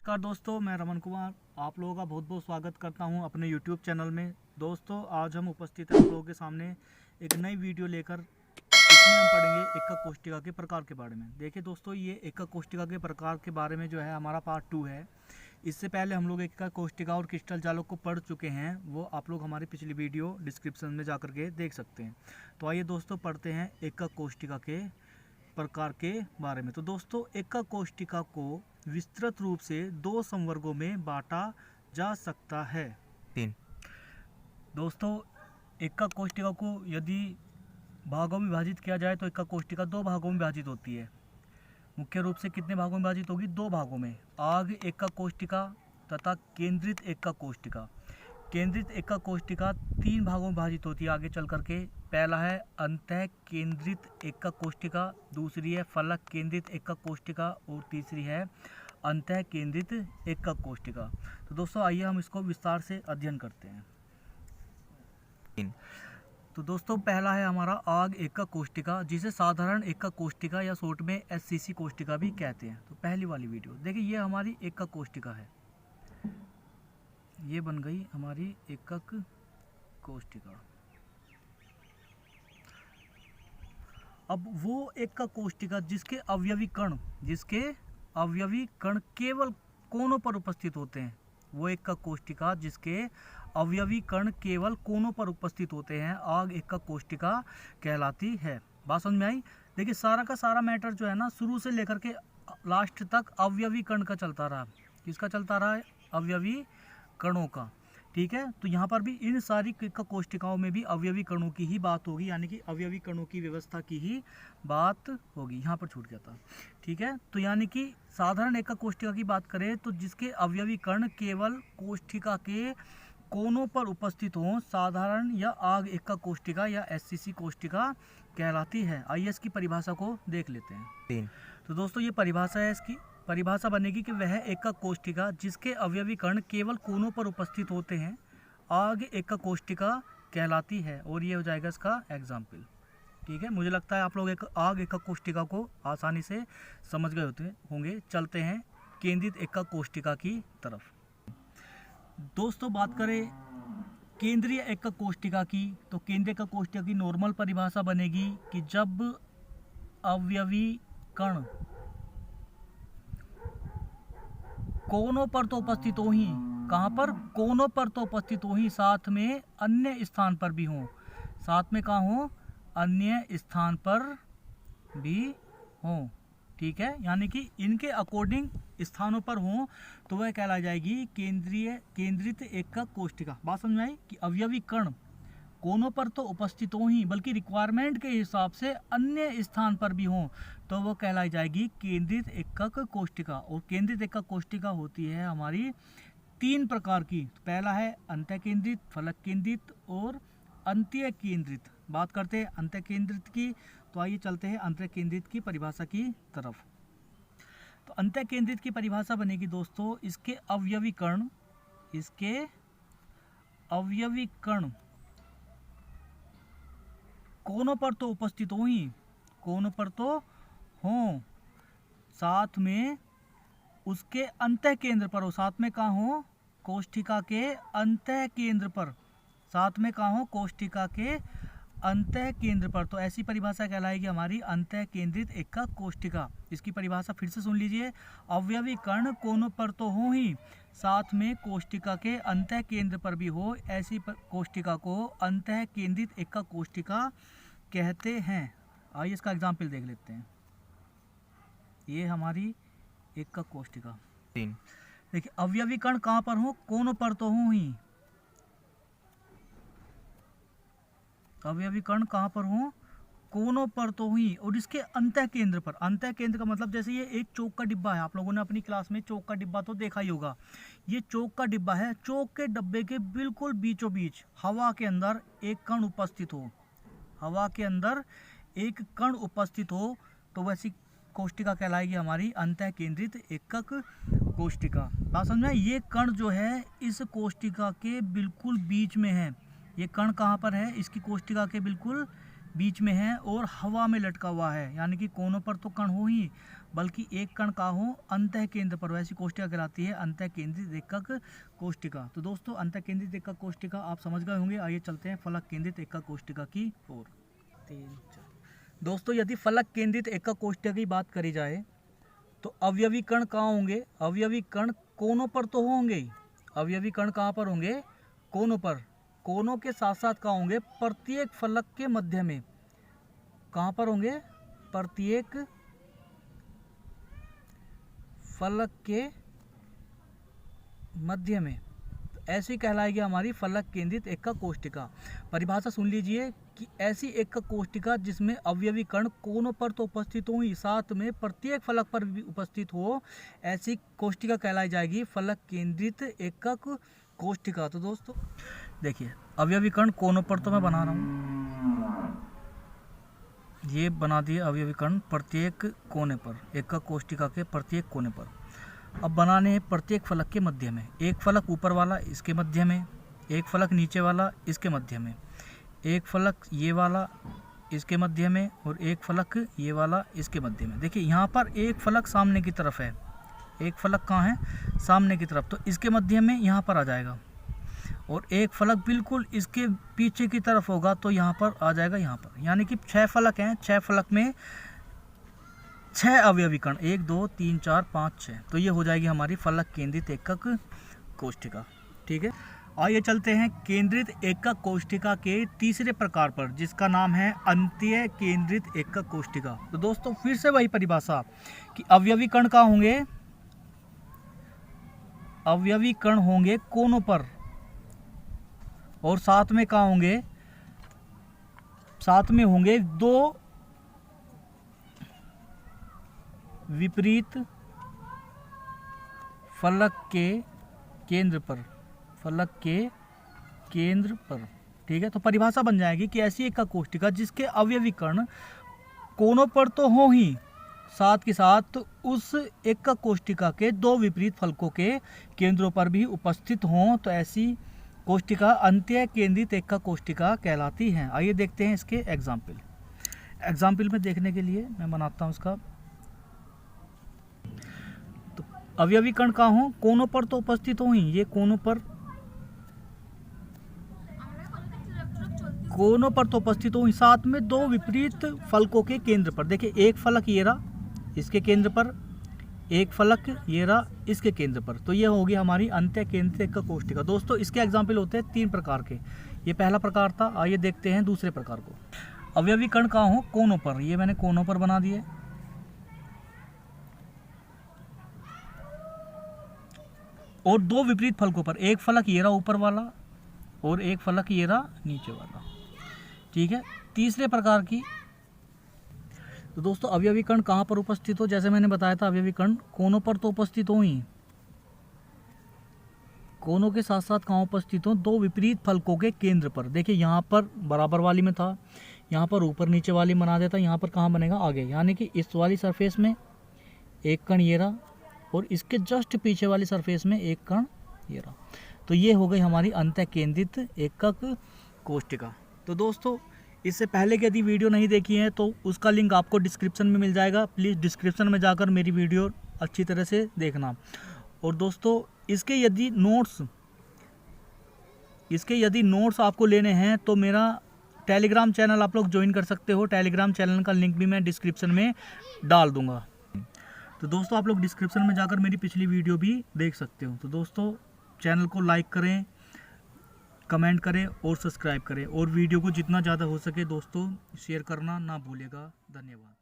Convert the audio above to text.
नमस्कार दोस्तों, मैं रमन कुमार आप लोगों का बहुत बहुत स्वागत करता हूं अपने YouTube चैनल में। दोस्तों, आज हम उपस्थित हैं आप लोगों के सामने एक नई वीडियो लेकर। इसमें हम पढ़ेंगे एकक कोष्टिका के प्रकार के बारे में। देखिए दोस्तों, ये एकक कोष्टिका के प्रकार के बारे में जो है हमारा पार्ट 2 है। इससे पहले हम लोग एकक कोष्टिका और क्रिस्टल जालों को पढ़ चुके हैं, वो आप लोग हमारी पिछली वीडियो डिस्क्रिप्शन में जा करके देख सकते हैं। तो आइए दोस्तों, पढ़ते हैं एकक कोष्टिका के प्रकार के बारे में। तो दोस्तों, एकक कोष्टिका को विस्तृत रूप से 2 संवर्गों में बांटा जा सकता है। 3 दोस्तों, एकक कोष्टिका को यदि भागों में विभाजित किया जाए तो एकक कोष्टिका 2 भागों में विभाजित होती है। मुख्य रूप से कितने भागों में विभाजित होगी? 2 भागों में, आग एकक कोष्टिका तथा केंद्रित एकक कोष्टिका। केंद्रित एकक कोष्टिका 3 भागों में विभाजित होती है आगे चल करके। पहला है अंतः केंद्रित एकक कोष्टिका, दूसरी है फलक केंद्रित एकक कोष्टिका और तीसरी है अंतः केंद्रित एकक कोष्टिका। तो दोस्तों, आइए हम इसको विस्तार से अध्ययन करते हैं। 3 तो दोस्तों, पहला है हमारा आग एकक कोष्टिका, जिसे साधारण एकक कोष्टिका या शॉर्ट में SCC कोष्टिका भी कहते हैं। तो पहली वाली वीडियो देखिए, ये हमारी एकक कोष्टिका है। ये बन गई हमारी एकक कोष्टिका। अब वो एकक कोष्टिका जिसके अवयवी कण केवल कोनों पर उपस्थित होते हैं, वो एकक कोष्टिका जिसके अवयवी कण केवल कोनों पर उपस्थित होते हैं, आग एकक कोष्टिका कहलाती है। बात समझ में आई? देखिए, सारा का सारा मैटर जो है ना, शुरू से लेकर के लास्ट तक अवयवी कण का चलता रहा। किसका चलता रहा है? अवयवी कणों का। ठीक है, तो यहाँ पर भी इन सारी एकक कोष्टिकाओं में भी अवयवी कणों की ही बात होगी, यानी कि अवयवी कणों की व्यवस्था की ही बात होगी। यहाँ पर छूट गया था। ठीक है, तो यानी कि साधारण एकक कोष्टिका की बात करें तो जिसके अवयवी कण केवल कोष्टिका के कोनों पर उपस्थित हों, साधारण या आग एकक कोष्टिका या SCC कोष्टिका कहलाती है। आइए इसकी परिभाषा को देख लेते हैं। 3 तो दोस्तों, ये परिभाषा है। इसकी परिभाषा बनेगी कि वह एकक कोष्टिका जिसके अवयवी कण केवल कोनों पर उपस्थित होते हैं, आग एकक कोष्टिका कहलाती है। और ये हो जाएगा इसका एग्जाम्पल। ठीक है, मुझे लगता है आप लोग आग एकक कोष्टिका को आसानी से समझ गए होंगे। चलते हैं केंद्रित एकक कोष्टिका की तरफ। दोस्तों, बात करें केंद्रीय एकक कोष्टिका की, तो केंद्रीय एकक कोष्टिका की नॉर्मल परिभाषा बनेगी कि जब अवयवी कण कोनों पर तो उपस्थित हो ही, कहाँ पर? कोनों पर तो उपस्थित हो ही, साथ में अन्य स्थान पर भी हों। साथ में कहाँ हो? अन्य स्थान पर भी हों। ठीक है, यानी कि इनके अकॉर्डिंग स्थानों पर हों तो वह कहलाई जाएगी केंद्रित एकक कोष्टिका। बात समझ में आई? कि अवयवी कण कोनों पर तो उपस्थित हो ही, बल्कि रिक्वायरमेंट के हिसाब से अन्य स्थान पर भी हों तो वो कहलाई जाएगी केंद्रित एकक कोष्टिका। और केंद्रित एकक कोष्टिका होती है हमारी 3 प्रकार की। पहला है अंतः केंद्रित, फलक केंद्रित और अंतीय केंद्रित। बात करते हैं अंतः केंद्रित की, तो आइए चलते हैं अंतः केंद्रित की परिभाषा की तरफ। तो अंतः केंद्रित की परिभाषा बनेगी दोस्तों, इसके अवयवी कण कोनों पर तो उपस्थित हो ही, कोनों पर तो हों, साथ में उसके अंतः केंद्र पर हो। साथ में कहाँ हो? कोष्टिका के अंतः केंद्र पर। साथ में कहाँ हो? कोष्टिका के अंतः केंद्र पर। तो ऐसी परिभाषा कहलाएगी हमारी अंतः केंद्रित एकक कोष्टिका। इसकी परिभाषा फिर से सुन लीजिए। अवयवी कण कोनों पर तो हो ही, साथ में कोष्टिका के अंतः केंद्र पर भी हो, ऐसी कोष्टिका को अंतः केंद्रित एकक कोष्टिका कहते हैं। आइए इसका एग्जाम्पल देख लेते हैं। ये हमारी एकक कोष्टिका। 3 देखिए, अवयवी कण कहाँ पर हो? कोनों पर तो हो ही। अवयवी कण कहाँ पर हो? कोनों पर तो हुई, और इसके अंतः केंद्र पर। अंतः केंद्र का मतलब जैसे ये एक चौक का डिब्बा है, आप लोगों ने अपनी क्लास में चौक का डिब्बा तो देखा ही होगा। ये चौक का डिब्बा है, चौक के डब्बे के बिल्कुल बीचों बीच हवा के अंदर एक कण उपस्थित हो। हवा के अंदर एक कण उपस्थित हो तो वैसी कोष्टिका कहलाएगी हमारी अंतः केंद्रित एकक कोष्टिका। बात समझ में? ये कण जो है इस कोष्टिका के बिल्कुल बीच में है। ये कण कहाँ पर है? इसकी कोष्टिका के बिल्कुल बीच में है और हवा में लटका हुआ है, यानी कि कोनों पर तो कण हो ही, बल्कि एक कण का हो अंतः केंद्र पर, वैसी कोष्टिका कहलाती है अंतः केंद्रित एकक कोष्टिका। तो दोस्तों अंतः केंद्रित एकक कोष्टिका आप समझ गए होंगे। आइए चलते हैं फलक केंद्रित एकक कोष्टिका की ओर। दोस्तों यदि फलक केंद्रित एकक कोष्टिका की बात करी जाए तो अवयवी कण कहाँ होंगे? अवयवी कण कोनों पर तो होंगे। अवयवी कण कहाँ पर होंगे? कोनों पर। कोनों के साथ साथ कहाँ होंगे? प्रत्येक फलक के मध्य में। कहाँ पर होंगे? प्रत्येक फलक के मध्य में। ऐसी कहलाएगी हमारी फलक केंद्रित एकक कोष्टिका। परिभाषा सुन लीजिए कि ऐसी एकक कोष्टिका जिसमें अवयवी कण कोनों पर तो उपस्थित हो ही, साथ में प्रत्येक फलक पर भी उपस्थित हो, ऐसी कोष्टिका कहलाई जाएगी फलक केंद्रित एकक कोष्टिका। तो दोस्तों देखिए अवयवी कण कोनों पर तो मैं बना रहा हूँ, ये बना दिए अवयवी कण प्रत्येक कोने पर, एकक कोष्टिका के प्रत्येक कोने पर। अब बनाने हैं प्रत्येक फलक के मध्य में। एक फलक ऊपर वाला इसके मध्य में, एक फलक नीचे वाला इसके मध्य में, एक फलक ये वाला इसके मध्य में, और एक फलक ये वाला इसके मध्य में। देखिए यहाँ पर एक फलक सामने की तरफ है, एक फलक कहाँ है? सामने की तरफ, तो इसके मध्य में यहाँ पर आ जाएगा। और एक फलक बिल्कुल इसके पीछे की तरफ होगा तो यहाँ पर आ जाएगा, यहाँ पर। यानी कि 6 फलक हैं, 6 फलक में 6 अवयवी कण, 1 2 3 4 5 6। तो ये हो जाएगी हमारी फलक केंद्रित एकक कोष्टिका। ठीक है, आइए चलते हैं केंद्रित एकक कोष्टिका के तीसरे प्रकार पर, जिसका नाम है अंत्य केंद्रित एकक कोष्टिका। तो दोस्तों फिर से वही परिभाषा कि अवयवी कण कहाँ होंगे? अवयवी कण होंगे कोनों पर, और साथ में कहाँ होंगे? साथ में होंगे 2 विपरीत फलक के केंद्र पर, फलक के केंद्र पर। ठीक है, तो परिभाषा बन जाएगी कि ऐसी एकक कोष्टिका जिसके अवयवी कण कोनों पर तो हो ही, साथ के साथ उस एकक कोष्टिका के 2 विपरीत फलकों के केंद्रों पर भी उपस्थित हों, तो ऐसी कोष्टिका अंत्य केंद्रित एकक कोष्टिका कहलाती है। आइए देखते हैं इसके एग्जाम्पल में देखने के लिए मैं बनाता हूं इसका। तो अवयवी कण कहाँ हो? कोनों पर तो उपस्थित हो ही, ये कोनों पर तो उपस्थित हो ही, साथ में 2 विपरीत फलकों के केंद्र पर। देखिए एक फलक ये रहा इसके केंद्र पर, एक फलक ये रहा इसके केंद्र पर। तो ये होगी हमारी अंत्य केंद्रित एकक कोष्टिका। दोस्तों इसके एग्जाम्पल होते हैं 3 प्रकार के। ये पहला प्रकार था, आइए देखते हैं दूसरे प्रकार को। अवयवी कण कहाँ हो? कोनों पर। ये मैंने कोनों पर बना दिए, और 2 विपरीत फलकों पर। एक फलक ये रहा ऊपर वाला, और एक फलक ये रहा नीचे वाला। ठीक है, तीसरे प्रकार की। तो दोस्तों अवयवी कण कहाँ पर उपस्थित हो? जैसे मैंने बताया था अवयवी कण कोनों पर तो उपस्थित हो ही, कोनों के साथ साथ कहाँ उपस्थित हो? 2 विपरीत फलकों के केंद्र पर। देखिए यहाँ पर बराबर वाली में था, यहाँ पर ऊपर नीचे वाली बना देता, यहाँ पर कहाँ बनेगा? आगे। यानी कि इस वाली सरफेस में एक कण ये रहा, और इसके जस्ट पीछे वाली सरफेस में एक कण ये रहा। तो ये हो गई हमारी अंतः केंद्रित एकक कोष्टिका। तो दोस्तों इससे पहले की यदि वीडियो नहीं देखी है तो उसका लिंक आपको डिस्क्रिप्शन में मिल जाएगा। प्लीज़ डिस्क्रिप्शन में जाकर मेरी वीडियो अच्छी तरह से देखना। और दोस्तों इसके यदि नोट्स आपको लेने हैं तो मेरा टेलीग्राम चैनल आप लोग ज्वाइन कर सकते हो। टेलीग्राम चैनल का लिंक भी मैं डिस्क्रिप्शन में डाल दूंगा। तो दोस्तों आप लोग डिस्क्रिप्शन में जाकर मेरी पिछली वीडियो भी देख सकते हो। तो दोस्तों चैनल को लाइक करें, कमेंट करें और सब्सक्राइब करें, और वीडियो को जितना ज़्यादा हो सके दोस्तों शेयर करना ना भूलिएगा। धन्यवाद।